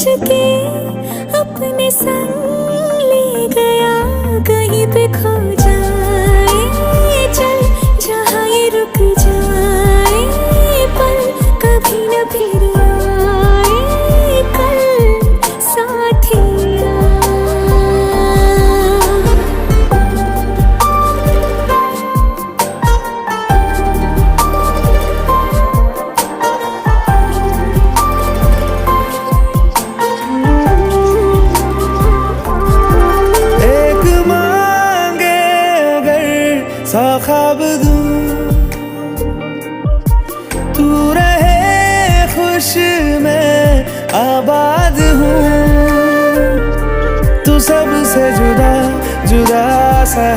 के अपने संग ले गया, कहीं पे खो जाए चल जहाँ ये रुक जाए, पल कभी न फिर आए कल साथिया। सा ख्वाब दूं तू रहे खुश मैं आबाद हूँ, तू सबसे जुदा जुदा सा है।